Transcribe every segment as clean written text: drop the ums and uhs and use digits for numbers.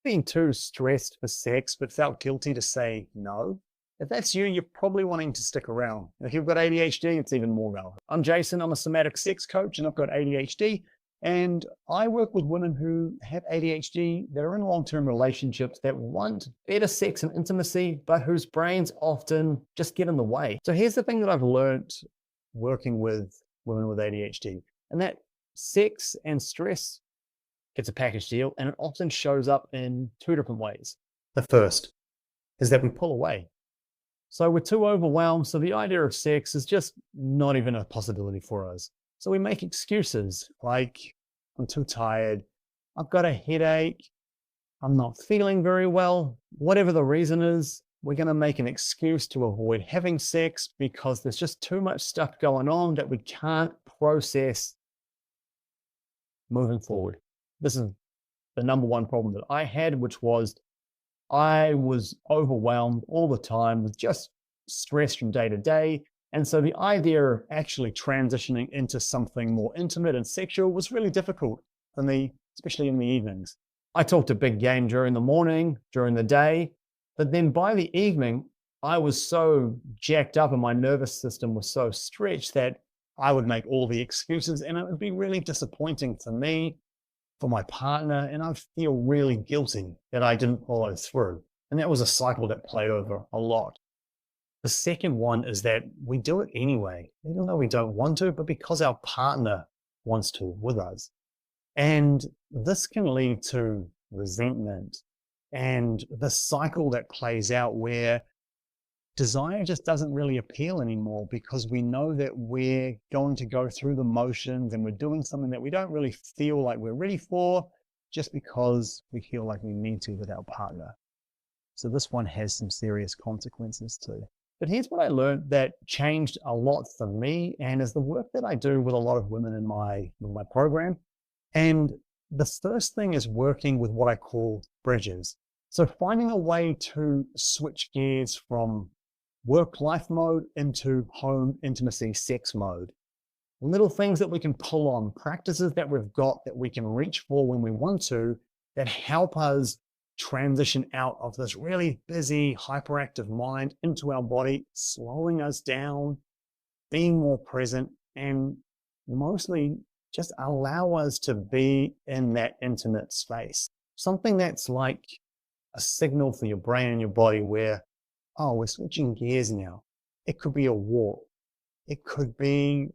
been too stressed for sex but felt guilty to say no? If that's you, you're probably wanting to stick around. If you've got ADHD, it's even more relevant. I'm Jason, I'm a somatic sex coach and I've got ADHD. And I work with women who have ADHD that are in long-term relationships that want better sex and intimacy, but whose brains often just get in the way. So here's the thing that I've learned working with women with ADHD, and that sex and stress gets a package deal, and it often shows up in two different ways. The first is that we pull away. So we're too overwhelmed, so the idea of sex is just not even a possibility for us. So we make excuses like, I'm too tired, I've got a headache, I'm not feeling very well. Whatever the reason is, we're going to make an excuse to avoid having sex because there's just too much stuff going on that we can't process moving forward. This is the number one problem that I had, which was I was overwhelmed all the time with just stress from day to day. And so the idea of actually transitioning into something more intimate and sexual was really difficult for me, especially in the evenings. I talked a big game during the morning, during the day, but then by the evening, I was so jacked up and my nervous system was so stretched that I would make all the excuses, and it would be really disappointing for me, for my partner, and I'd feel really guilty that I didn't follow through. And that was a cycle that played over a lot. The second one is that we do it anyway, even though we don't want to, but because our partner wants to with us. And this can lead to resentment and the cycle that plays out where desire just doesn't really appeal anymore because we know that we're going to go through the motions and we're doing something that we don't really feel like we're ready for just because we feel like we need to with our partner. So this one has some serious consequences too. But here's what I learned that changed a lot for me and is the work that I do with a lot of women in my program. And the first thing is working with what I call bridges. So finding a way to switch gears from work-life mode into home intimacy sex mode. Little things that we can pull on, practices that we've got that we can reach for when we want to, that help us transition out of this really busy, hyperactive mind into our body, slowing us down, being more present, and mostly just allow us to be in that intimate space. Something that's like a signal for your brain and your body where, oh, we're switching gears now. It could be a walk. It could be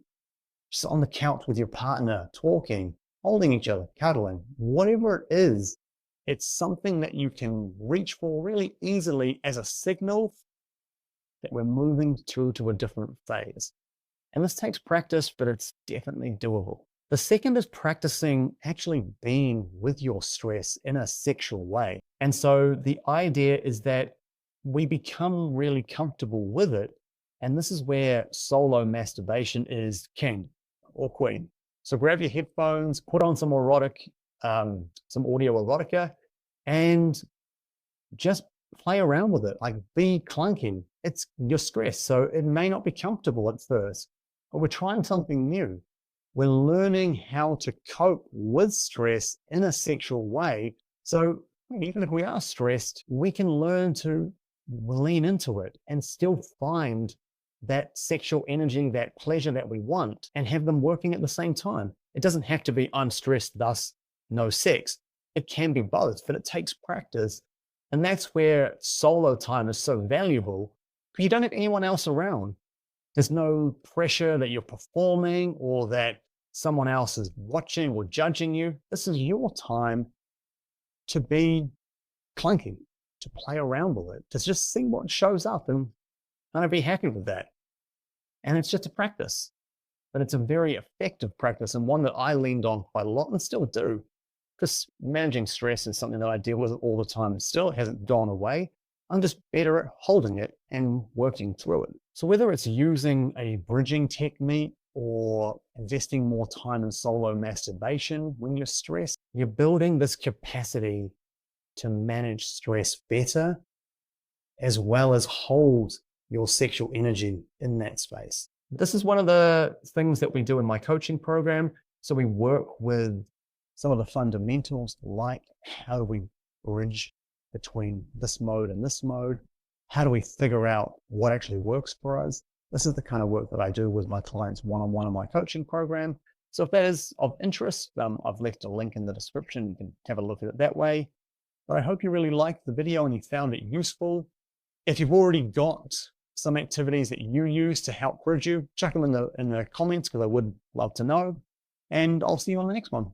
just on the couch with your partner, talking, holding each other, cuddling, whatever it is. It's something that you can reach for really easily as a signal that we're moving through to a different phase. And this takes practice, but it's definitely doable. The second is practicing actually being with your stress in a sexual way. And so the idea is that we become really comfortable with it. And this is where solo masturbation is king or queen. So grab your headphones, put on some some audio erotica, and just play around with it. Like, be clunky. It's your stress. So it may not be comfortable at first, but we're trying something new. We're learning how to cope with stress in a sexual way. So even if we are stressed, we can learn to lean into it and still find that sexual energy, that pleasure that we want, and have them working at the same time. It doesn't have to be I'm stressed, thus no sex. It can be both, but it takes practice. And that's where solo time is so valuable, because you don't have anyone else around. There's no pressure that you're performing or that someone else is watching or judging you. This is your time to be clunky, to play around with it, to just see what shows up and kind of be happy with that. And it's just a practice, but it's a very effective practice and one that I leaned on quite a lot and still do, because managing stress is something that I deal with all the time and still hasn't gone away. I'm just better at holding it and working through it. So whether it's using a bridging technique or investing more time in solo masturbation when you're stressed, you're building this capacity to manage stress better, as well as hold your sexual energy in that space. This is one of the things that we do in my coaching program. So we work with some of the fundamentals, like how do we bridge between this mode and this mode? How do we figure out what actually works for us? This is the kind of work that I do with my clients one-on-one in my coaching program. So if that is of interest, I've left a link in the description. You can have a look at it that way. But I hope you really liked the video and you found it useful. If you've already got some activities that you use to help bridge you, chuck them in the comments because I would love to know. And I'll see you on the next one.